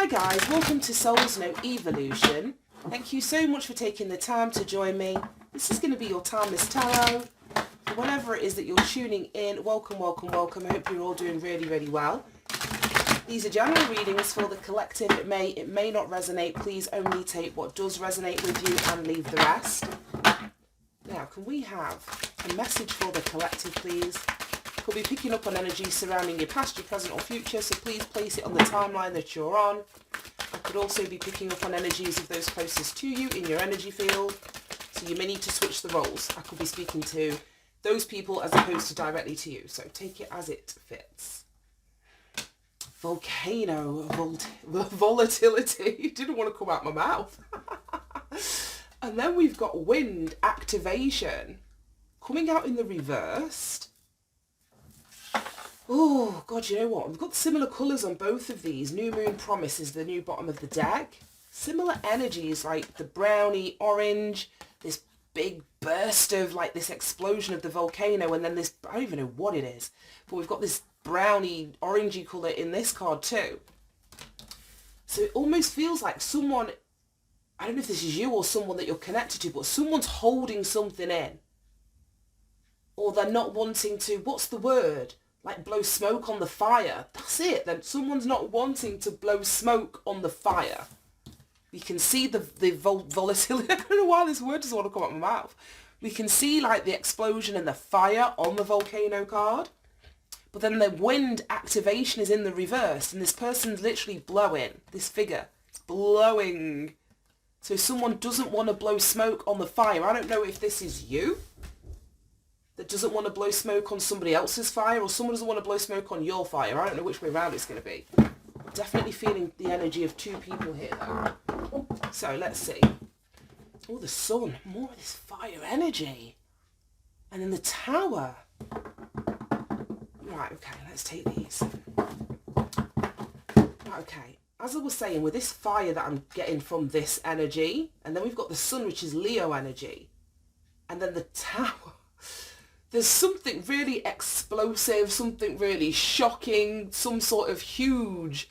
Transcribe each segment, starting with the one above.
Hi guys, welcome to Soul's Note Evolution. Thank you so much for taking the time to join me. This is going to be your Timeless Tarot. Whenever it is that you're tuning in, welcome, welcome, welcome. I hope you're all doing really, really well. These are general readings for the collective. It may not resonate. Please only take what does resonate with you and leave the rest. Now, can we have a message for the collective, please? Could be picking up on energy surrounding your past, your present or future, so please place it on the timeline that you're on. I could also be picking up on energies of those closest to you in your energy field, so you may need to switch the roles. I could be speaking to those people as opposed to directly to you, so take it as it fits. Volcano, volatility, didn't want to come out my mouth. And then we've got wind activation coming out in the reversed. Oh, God, you know what? We've got similar colours on both of these. New Moon Promise is the new bottom of the deck. Similar energies like the browny orange, this big burst of like this explosion of the volcano, and then this, I don't even know what it is, but we've got this browny orangey colour in this card too. So it almost feels like someone, I don't know if this is you or someone that you're connected to, but someone's holding something in. Or they're not wanting to, what's the word? Like blow smoke on the fire. That's it. Then someone's not wanting to blow smoke on the fire. We can see the volatility. I don't know why this word doesn't want to come out of my mouth. We can see like the explosion and the fire on the volcano card. But then the wind activation is in the reverse. And this person's literally blowing. This figure. It's blowing. So someone doesn't want to blow smoke on the fire. I don't know if this is you that doesn't want to blow smoke on somebody else's fire, or someone doesn't want to blow smoke on your fire. I don't know which way around it's going to be. Definitely feeling the energy of two people here, though. So, let's see. Oh, the sun. More of this fire energy. And then the tower. Right, okay, let's take these. Okay, as I was saying, with this fire that I'm getting from this energy, and then we've got the sun, which is Leo energy, and then the tower. There's something really explosive, something really shocking, some sort of huge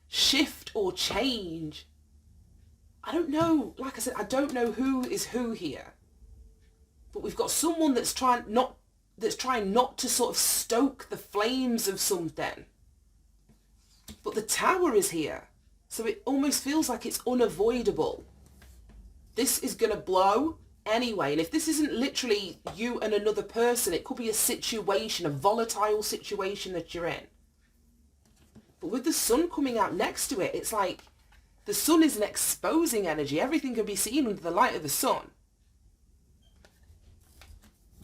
shift or change. I don't know, like I said, I don't know who is who here. But we've got someone that's trying not to sort of stoke the flames of something. But the tower is here. So it almost feels like it's unavoidable. This is going to blow anyway, and if this isn't literally you and another person, it could be a situation, a volatile situation that you're in. But with the sun coming out next to it, it's like the sun is an exposing energy. Everything can be seen under the light of the sun.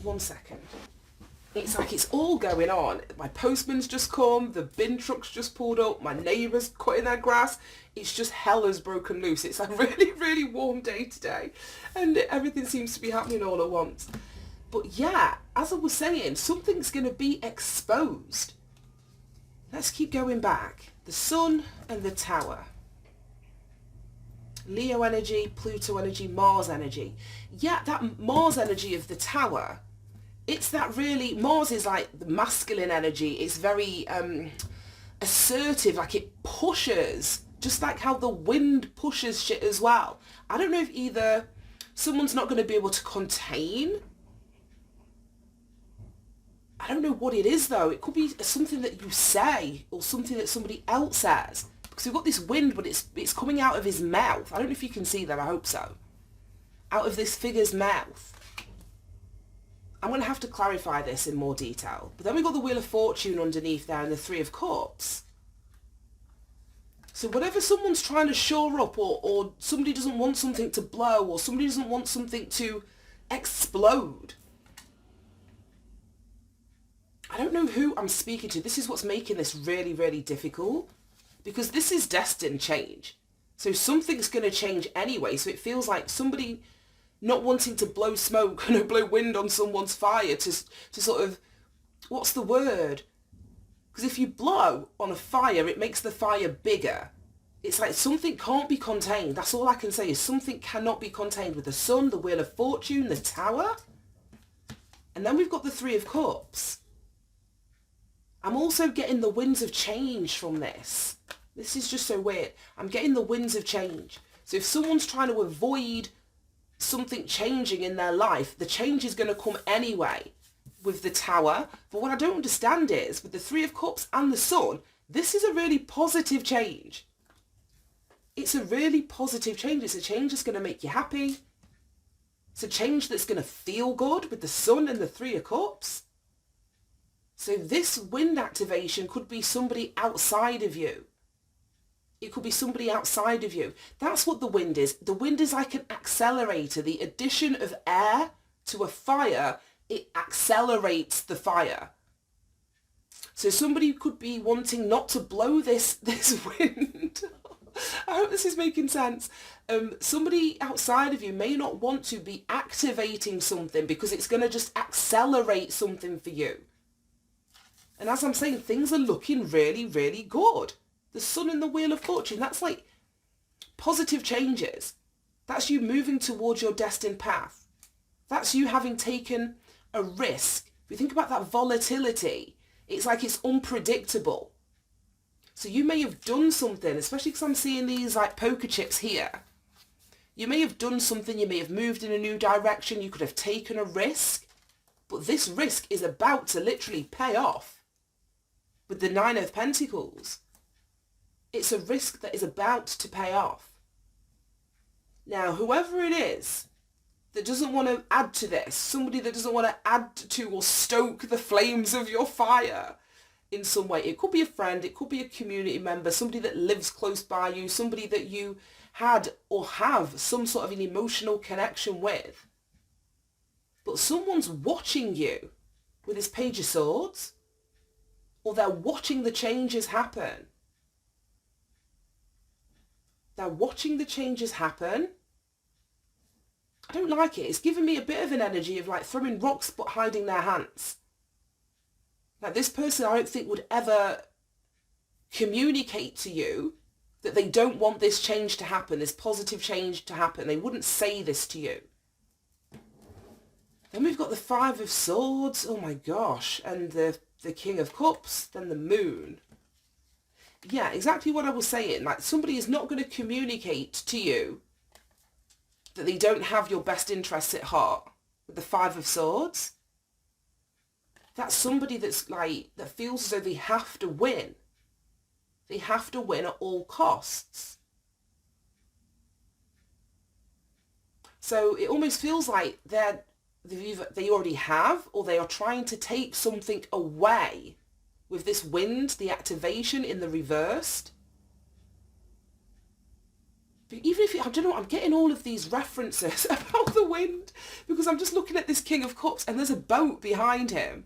1 second. It's like it's all going on. My postman's just come, the bin truck's just pulled up, my neighbour's cutting their grass. It's just hell has broken loose. It's a really, really warm day today, and everything seems to be happening all at once. But yeah, as I was saying, something's going to be exposed. Let's keep going back. The sun and the tower. Leo energy, Pluto energy, Mars energy. Yeah, that Mars energy of the tower, it's that really, Mars is like the masculine energy. It's very assertive, like it pushes, just like how the wind pushes shit as well. I don't know if either someone's not going to be able to contain. I don't know what it is though. It could be something that you say or something that somebody else says. Because we've got this wind, but it's coming out of his mouth. I don't know if you can see that. I hope so. Out of this figure's mouth. I'm going to have to clarify this in more detail. But then we've got the Wheel of Fortune underneath there and the Three of Cups. So whatever someone's trying to shore up, or somebody doesn't want something to blow, or somebody doesn't want something to explode. I don't know who I'm speaking to. This is what's making this really, really difficult. Because this is destined change. So something's going to change anyway. So it feels like somebody not wanting to blow smoke and blow wind on someone's fire to sort of, what's the word? Because if you blow on a fire, it makes the fire bigger. It's like something can't be contained. That's all I can say is something cannot be contained with the sun, the Wheel of Fortune, the tower. And then we've got the Three of Cups. I'm also getting the winds of change from this. This is just so weird. I'm getting the winds of change. So if someone's trying to avoid something changing in their life, the change is going to come anyway with the Tower. But what I don't understand is, with the Three of Cups and the Sun, this is a really positive change. It's a really positive change. It's a change that's going to make you happy. It's a change that's going to feel good with the Sun and the Three of Cups. So this wind activation could be somebody outside of you. It could be somebody outside of you. That's what the wind is. The wind is like an accelerator. The addition of air to a fire, it accelerates the fire. So somebody could be wanting not to blow this wind. I hope this is making sense. Somebody outside of you may not want to be activating something because it's going to just accelerate something for you. And as I'm saying, things are looking really, really good. The Sun and the Wheel of Fortune, that's like positive changes. That's you moving towards your destined path. That's you having taken a risk. If you think about that volatility, it's like it's unpredictable. So you may have done something, especially because I'm seeing these like poker chips here. You may have done something, you may have moved in a new direction, you could have taken a risk, but this risk is about to literally pay off with the Nine of Pentacles. It's a risk that is about to pay off. Now, whoever it is that doesn't want to add to this, somebody that doesn't want to add to or stoke the flames of your fire in some way. It could be a friend, it could be a community member, somebody that lives close by you, somebody that you had or have some sort of an emotional connection with. But someone's watching you with this Page of Swords, or they're watching the changes happen. They're watching the changes happen. I don't like it. It's giving me a bit of an energy of like throwing rocks but hiding their hands. Like this person I don't think would ever communicate to you that they don't want this change to happen, this positive change to happen. They wouldn't say this to you. Then we've got the Five of Swords. Oh my gosh. And the King of Cups. Then the Moon. Yeah, exactly what I was saying. Like somebody is not going to communicate to you that they don't have your best interests at heart with the Five of Swords. That's somebody that's like, that feels as though they have to win. They have to win at all costs. So it almost feels like they already have, or they are trying to take something away with this wind, the activation in the reversed. But even if I don't know, I'm getting all of these references about the wind because I'm just looking at this King of Cups and there's a boat behind him.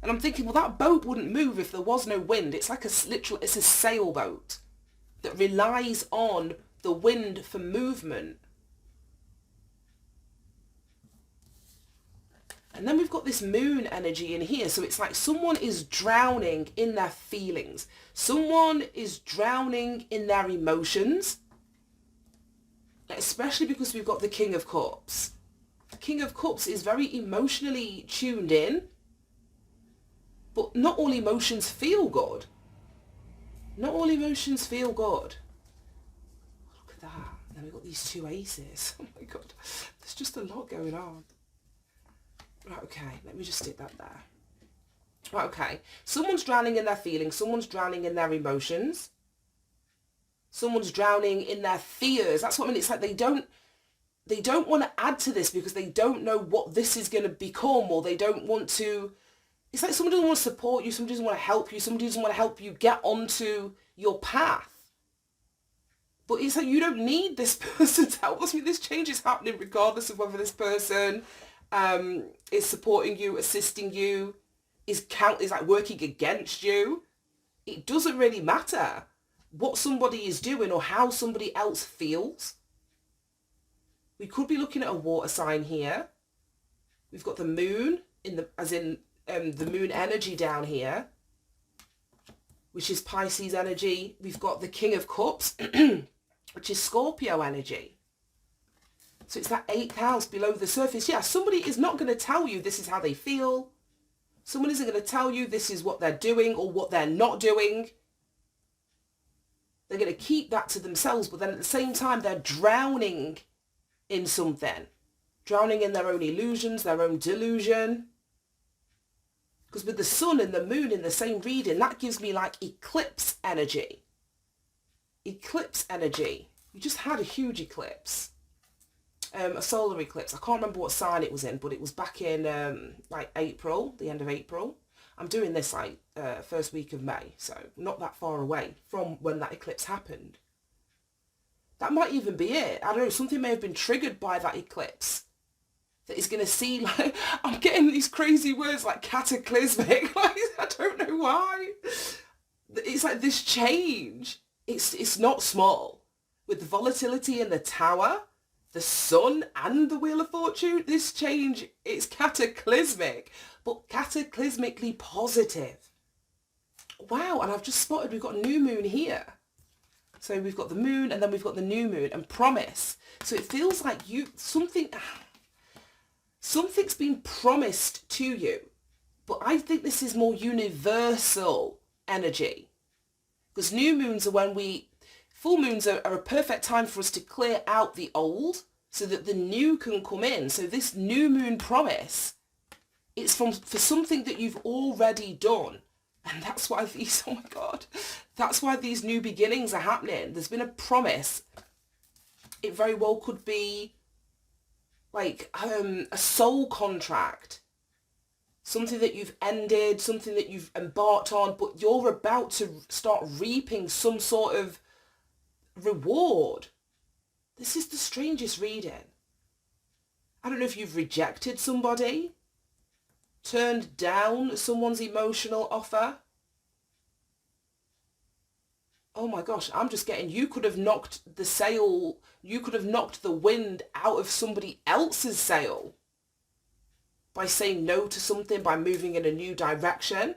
And I'm thinking, well, that boat wouldn't move if there was no wind. It's like it's a sailboat that relies on the wind for movement. And then we've got this Moon energy in here. So it's like someone is drowning in their feelings. Someone is drowning in their emotions. Especially because we've got the King of Cups. The King of Cups is very emotionally tuned in. But not all emotions feel good. Not all emotions feel good. Look at that. And then we've got these two aces. Oh my God. There's just a lot going on. Right, okay. Let me just stick that there. Right, okay. Someone's drowning in their feelings. Someone's drowning in their emotions. Someone's drowning in their fears. That's what I mean. It's like they don't want to add to this because they don't know what this is going to become, or they don't want to. It's like somebody doesn't want to support you, somebody doesn't want to help you, somebody doesn't want to help you get onto your path. But it's like you don't need this person's help. I mean, this change is happening regardless of whether this person is supporting you, assisting you, is like working against you. It doesn't really matter what somebody is doing or how somebody else feels. We could be looking at a water sign here. We've got the Moon the Moon energy down here, which is Pisces energy. We've got the King of Cups, which is Scorpio energy. So it's that 8th house below the surface. Yeah, somebody is not going to tell you this is how they feel. Someone isn't going to tell you this is what they're doing or what they're not doing. They're going to keep that to themselves, but then at the same time, they're drowning in something. Drowning in their own illusions, their own delusion. Because with the sun and the moon in the same reading, that gives me like eclipse energy. Eclipse energy. We just had a huge eclipse. A solar eclipse. I can't remember what sign it was in, but it was back in like April, the end of April. I'm doing this like first week of May, so not that far away from when that eclipse happened. That might even be it. I don't know, something may have been triggered by that eclipse. That is going to see, like, I'm getting these crazy words like cataclysmic. Like, I don't know why. It's like this change. It's not small. With the volatility in the tower, the sun and the Wheel of Fortune, this change, it's cataclysmic, but cataclysmically positive. Wow, and I've just spotted we've got new moon here. So we've got the moon and then we've got the new moon and promise. So it feels like something's been promised to you, but I think this is more universal energy. Because new moons are full moons are a perfect time for us to clear out the old so that the new can come in. So this new moon promise, it's for something that you've already done. And that's why oh my God, that's why these new beginnings are happening. There's been a promise. It very well could be like a soul contract. Something that you've ended, something that you've embarked on, but you're about to start reaping some sort of reward. This is the strangest reading. I don't know if you've rejected somebody, turned down someone's emotional offer. Oh my gosh, I'm just getting, you could have knocked the wind out of somebody else's sail by saying no to something, by moving in a new direction.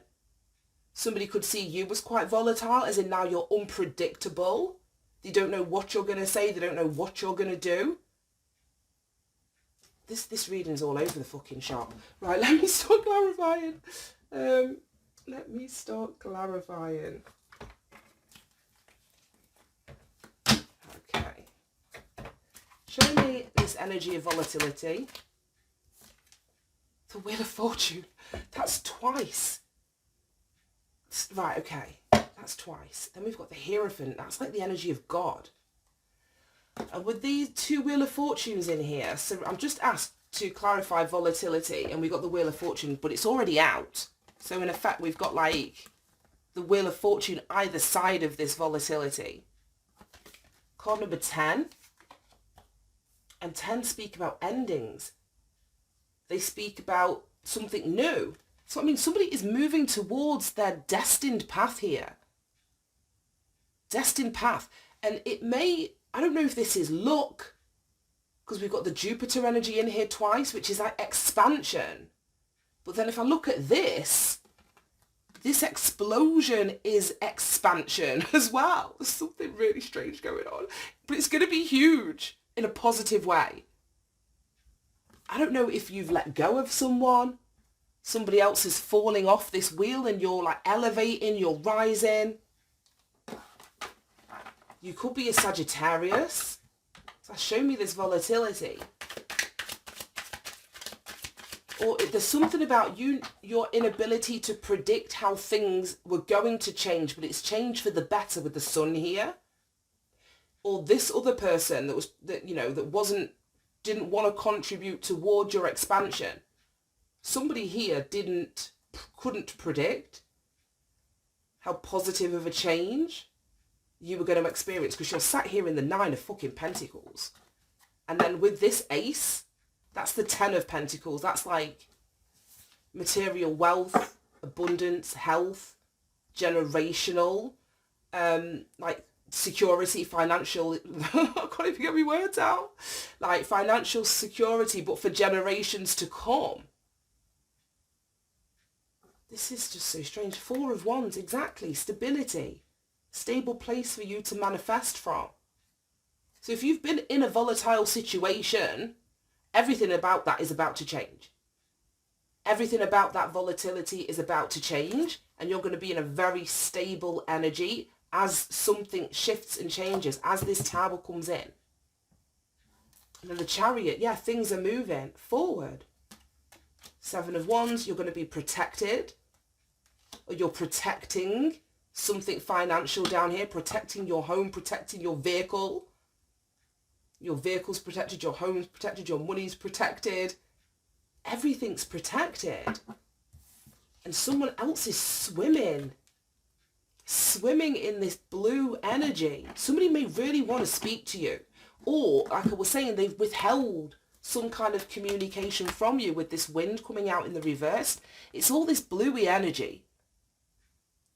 Somebody could see you as quite volatile, as in now you're unpredictable. They don't know what you're going to say. They don't know what you're going to do. This reading's all over the fucking shop. Right, let me start clarifying. Okay. Show me this energy of volatility. The Wheel of Fortune. That's twice. Right, okay. That's twice. Then we've got the Hierophant. That's like the energy of God. And with these two Wheel of Fortunes in here, so I'm just asked to clarify volatility, and we've got the Wheel of Fortune, but it's already out. So in effect, we've got like the Wheel of Fortune either side of this volatility. Card number 10. And 10 speak about endings. They speak about something new. So, I mean, somebody is moving towards their destined path here. Destined path. And it may, I don't know if this is luck, because we've got the Jupiter energy in here twice, which is like expansion. But then if I look at this explosion is expansion as well. There's something really strange going on. But it's going to be huge in a positive way. I don't know if you've let go of someone. Somebody else is falling off this wheel and you're like elevating, you're rising. You could be a Sagittarius. So show me this volatility. Or there's something about your inability to predict how things were going to change, but it's changed for the better with the sun here. Or this other person didn't want to contribute toward your expansion. Somebody here couldn't predict how positive of a change you were going to experience, because you're sat here in the 9 of fucking Pentacles. And then with this ace, that's the 10 of Pentacles. That's like material wealth, abundance, health, generational, like security, financial, I can't even get my words out. Like financial security, but for generations to come. This is just so strange. 4 of Wands, exactly. Stability. Stable place for you to manifest from. So if you've been in a volatile situation, everything about that is about to change. Everything about that volatility is about to change, and you're going to be in a very stable energy, as something shifts and changes, as this Tower comes in. And then the Chariot, yeah, things are moving forward. 7 of Wands, you're going to be protected. Or you're protecting something financial down here, protecting your home, protecting your vehicle. Your vehicle's protected, your home's protected, your money's protected. Everything's protected. And someone else is swimming in this blue energy. Somebody may really want to speak to you. Or, like I was saying, they've withheld some kind of communication from you with this wind coming out in the reverse. It's all this bluey energy.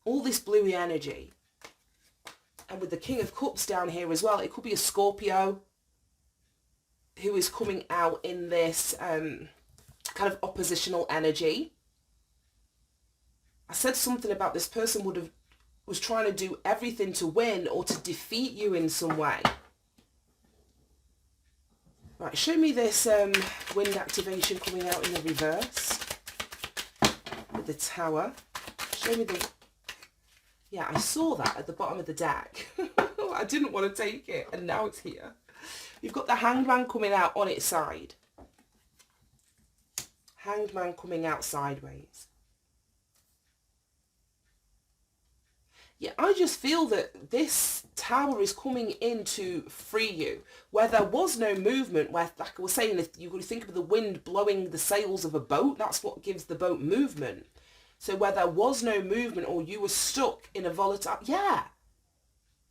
All this bluey energy. And with the King of Cups down here as well, it could be a Scorpio who is coming out in this kind of oppositional energy. I said something about this person was trying to do everything to win or to defeat you in some way. Right, show me this wind activation coming out in the reverse with the Tower. Show me the... Yeah, I saw that at the bottom of the deck. I didn't want to take it, and now it's here. You've got the Hanged Man coming out on its side. Hanged Man coming out sideways. Yeah, I just feel that this Tower is coming in to free you. Where there was no movement, where, like I was saying, if you think of the wind blowing the sails of a boat, that's what gives the boat movement. So where there was no movement or you were stuck in a volatile... Yeah.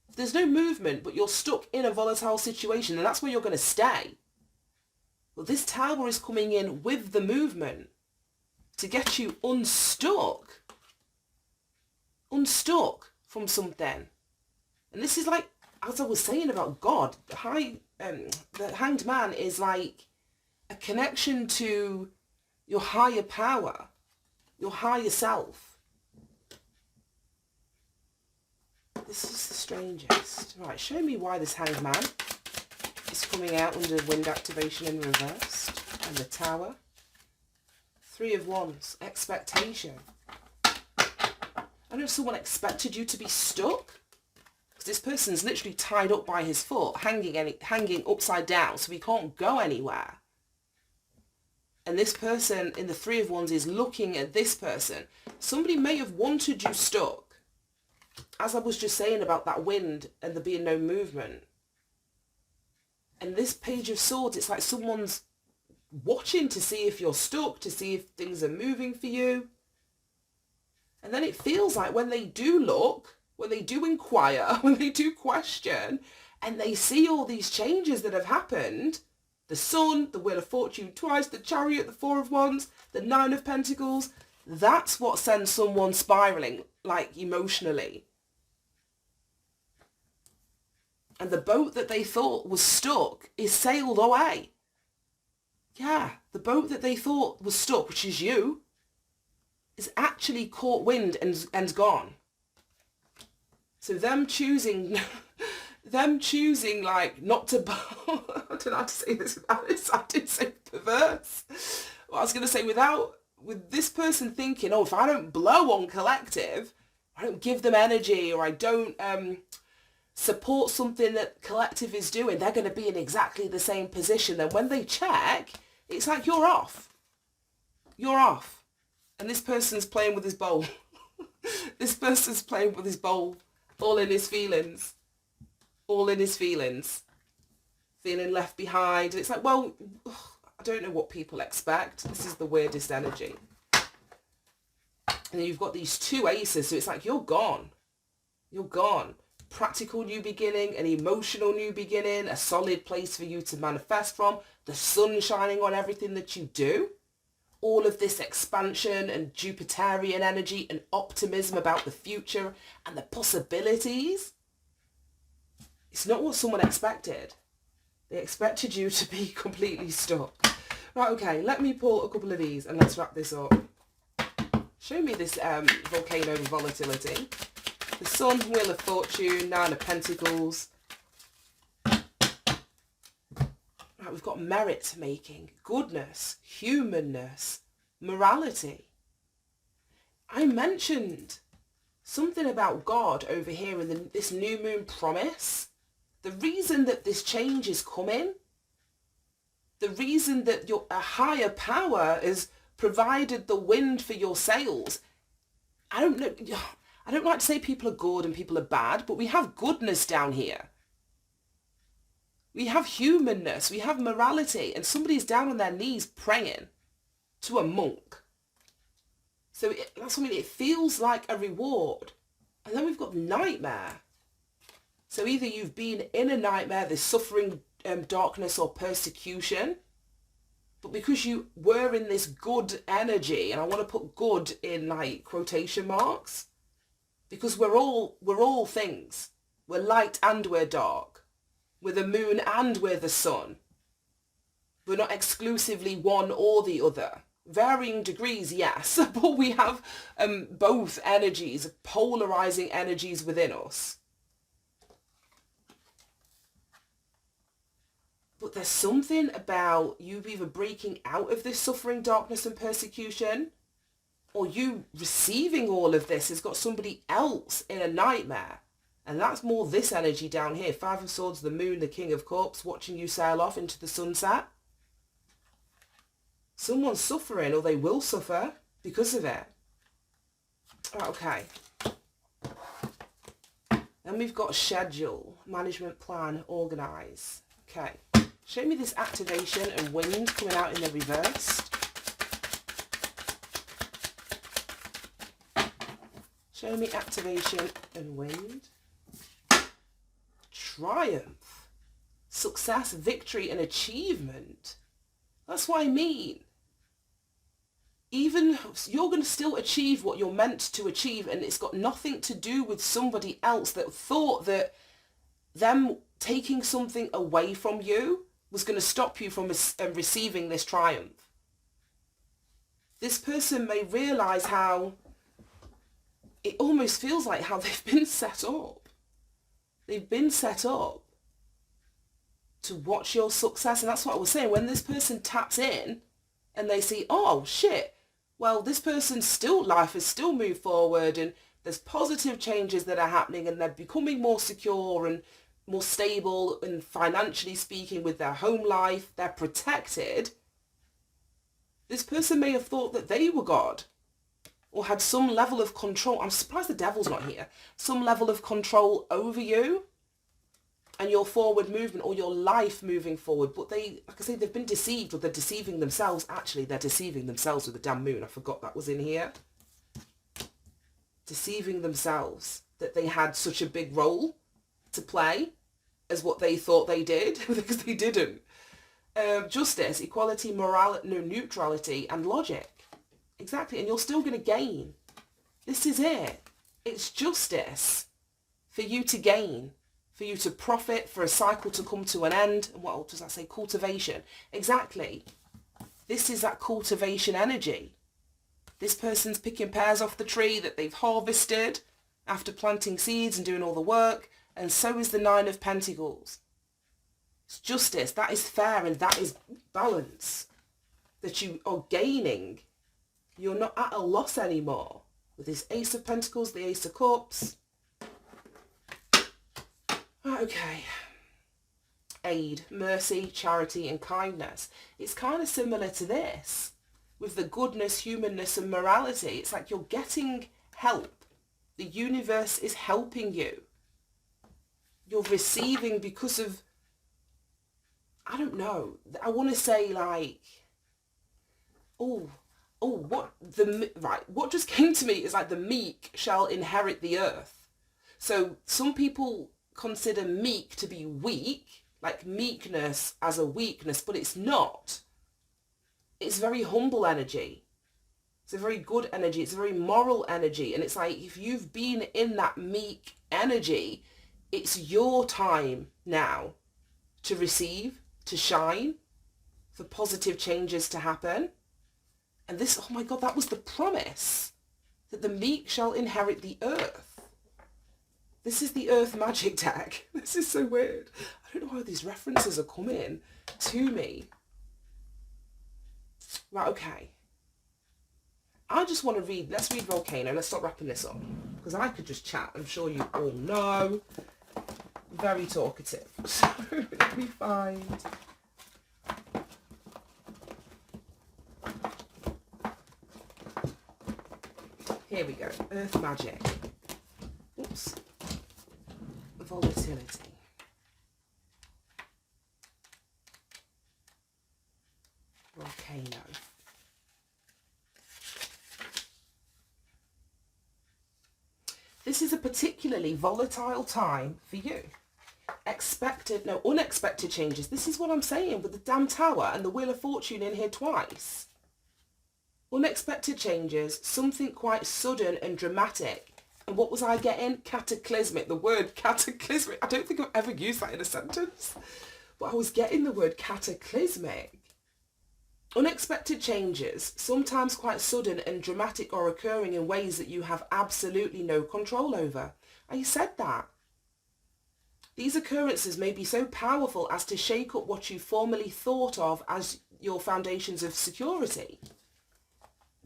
If there's no movement, but you're stuck in a volatile situation, and that's where you're going to stay. Well, this Tower is coming in with the movement to get you unstuck. Unstuck from something. And this is like, as I was saying about God, the Hanged Man is like a connection to your higher power, your higher self. This is the strangest. Right, show me why this Hanged Man is coming out under wind activation in reverse. And the Tower. 3 of Wands, expectation. I know someone expected you to be stuck. Because this person's literally tied up by his foot, hanging upside down, so he can't go anywhere. And this person in the 3 of Wands is looking at this person. Somebody may have wanted you stuck. As I was just saying about that wind and there being no movement. And this Page of Swords, it's like someone's watching to see if you're stuck, to see if things are moving for you. And then it feels like when they do look, when they do inquire, when they do question, and they see all these changes that have happened, the Sun, the Wheel of Fortune twice, the Chariot, the 4 of Wands, the 9 of Pentacles, that's what sends someone spiraling, like emotionally. And the boat that they thought was stuck is sailed away. Yeah, the boat that they thought was stuck, which is you, is actually caught wind and gone. So them choosing like not to, I don't know how to say this without it sounding so perverse. Well, I was going to say with this person thinking, oh, if I don't blow on collective, I don't give them energy, or I don't support something that collective is doing, they're going to be in exactly the same position. Then when they check, it's like you're off. You're off. And this person's playing with his bowl. This person's playing with his bowl. All in his feelings. All in his feelings. Feeling left behind. And it's like, well, I don't know what people expect. This is the weirdest energy. And then you've got these 2 aces. So it's like, you're gone. You're gone. Practical new beginning, an emotional new beginning, a solid place for you to manifest from. The sun shining on everything that you do. All of this expansion and Jupiterian energy and optimism about the future and the possibilities. It's not what someone expected. They expected you to be completely stuck. Right, okay, let me pull a couple of these and let's wrap this up. Show me this volcano volatility. The Sun, Wheel of Fortune, 9 of Pentacles. Right, we've got merit making, goodness, humanness, morality. I mentioned something about God over here in this new moon promise. The reason that this change is coming, the reason that a higher power has provided the wind for your sails. I don't know. I don't like to say people are good and people are bad, but we have goodness down here. We have humanness. We have morality. And somebody's down on their knees praying to a monk. So that's what I mean. It feels like a reward. And then we've got nightmare. So either you've been in a nightmare, there's suffering, darkness or persecution. But because you were in this good energy, and I want to put good in like quotation marks, because we're all things. We're light and we're dark. We're the moon and we're the sun. We're not exclusively one or the other. Varying degrees, yes, but we have both energies, polarizing energies within us. But there's something about you either breaking out of this suffering, darkness and persecution, or you receiving all of this has got somebody else in a nightmare. And that's more this energy down here. Five of Swords, the moon, the King of Cups, watching you sail off into the sunset. Someone's suffering, or they will suffer because of it. Right, okay. Then we've got schedule, management plan, organise. Okay. Show me this activation and wind coming out in the reverse. Show me activation and wind. Triumph. Success, victory and achievement. That's what I mean. Even you're going to still achieve what you're meant to achieve, and it's got nothing to do with somebody else that thought that them taking something away from you was going to stop you from receiving this triumph. This person may realize how it almost feels like how they've been set up. They've been set up to watch your success. And that's what I was saying. When this person taps in and they see, oh shit, well, this person's life has still moved forward and there's positive changes that are happening and they're becoming more secure and more stable and financially speaking with their home life. They're protected. This person may have thought that they were God or had some level of control. I'm surprised the devil's not here. Some level of control over you and your forward movement or your life moving forward. But they, like I say, they've been deceived, or they're deceiving themselves. Actually, they're deceiving themselves with the damn moon. I forgot that was in here. Deceiving themselves that they had such a big role to play as what they thought they did, because they didn't. Justice, equality, morality, neutrality and logic. Exactly, and you're still going to gain. This is it. It's justice for you to gain, for you to profit, for a cycle to come to an end. And what does that say? Cultivation. Exactly. This is that cultivation energy. This person's picking pears off the tree that they've harvested after planting seeds and doing all the work. And so is the Nine of Pentacles. It's justice. That is fair and that is balance. That you are gaining. You're not at a loss anymore. With this Ace of Pentacles, the Ace of Cups. Okay. Aid, mercy, charity and kindness. It's kind of similar to this. With the goodness, humanness and morality. It's like you're getting help. The universe is helping you. You're receiving because of, I don't know. I want to say like, what just came to me is like the meek shall inherit the earth. So some people consider meek to be weak, like meekness as a weakness, but it's not. It's very humble energy. It's a very good energy. It's a very moral energy. And it's like, if you've been in that meek energy, it's your time now to receive, to shine, for positive changes to happen. And this, oh my God, that was the promise, that the meek shall inherit the earth. This is the earth magic deck. This is so weird. I don't know how these references are coming to me. Right, okay. I just want to read, let's read Volcano. Let's start wrapping this up. because I could just chat. I'm sure you all know. Very talkative. So let me find... Here we go. Earth magic. Oops. Volatility. Volcano. This is a particularly volatile time for you. Unexpected changes. This is what I'm saying with the damn tower and the Wheel of Fortune in here twice. Unexpected changes, something quite sudden and dramatic. And what was I getting? Cataclysmic. The word cataclysmic. I don't think I've ever used that in a sentence. But I was getting the word cataclysmic. Unexpected changes, sometimes quite sudden and dramatic, are occurring in ways that you have absolutely no control over. I said that. These occurrences may be so powerful as to shake up what you formerly thought of as your foundations of security.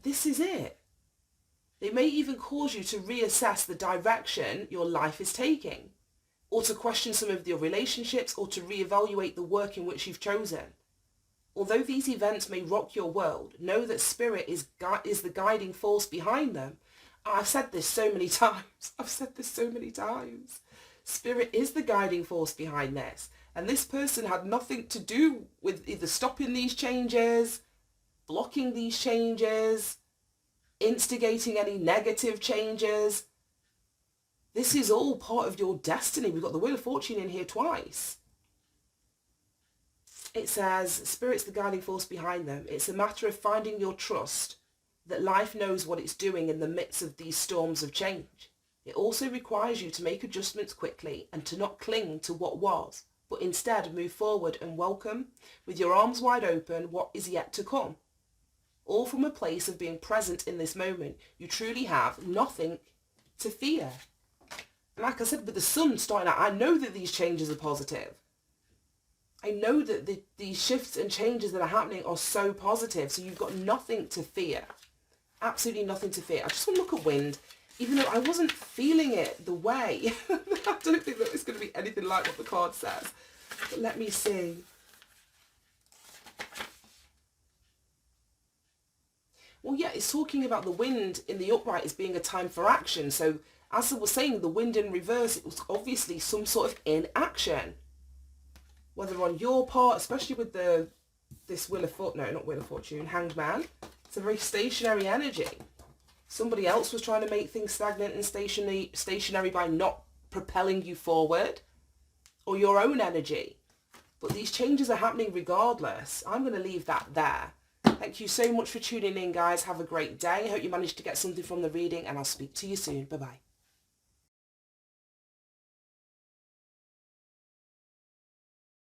This is it. They may even cause you to reassess the direction your life is taking, or to question some of your relationships, or to reevaluate the work in which you've chosen. Although these events may rock your world, know that spirit is the guiding force behind them. I've said this so many times. Spirit is the guiding force behind this. And this person had nothing to do with either stopping these changes, blocking these changes, instigating any negative changes. This is all part of your destiny. We've got the Wheel of Fortune in here twice. It says, Spirit's the guiding force behind them. It's a matter of finding your trust that life knows what it's doing in the midst of these storms of change. It also requires you to make adjustments quickly and to not cling to what was, but instead move forward and welcome, with your arms wide open, what is yet to come. All from a place of being present in this moment. You truly have nothing to fear. And like I said, with the sun starting out, I know that these changes are positive. I know that these shifts and changes that are happening are so positive. So you've got nothing to fear. Absolutely nothing to fear. I just want to look at wind. Even though I wasn't feeling it the way. I don't think that it's going to be anything like what the card says. But let me see. Well, yeah, it's talking about the wind in the upright as being a time for action. So as I was saying, the wind in reverse, it was obviously some sort of inaction. Whether on your part, especially with this Hanged Man. It's a very stationary energy. Somebody else was trying to make things stagnant and stationary by not propelling you forward. Or your own energy. But these changes are happening regardless. I'm going to leave that there. Thank you so much for tuning in, guys. Have a great day. I hope you managed to get something from the reading, and I'll speak to you soon. Bye-bye.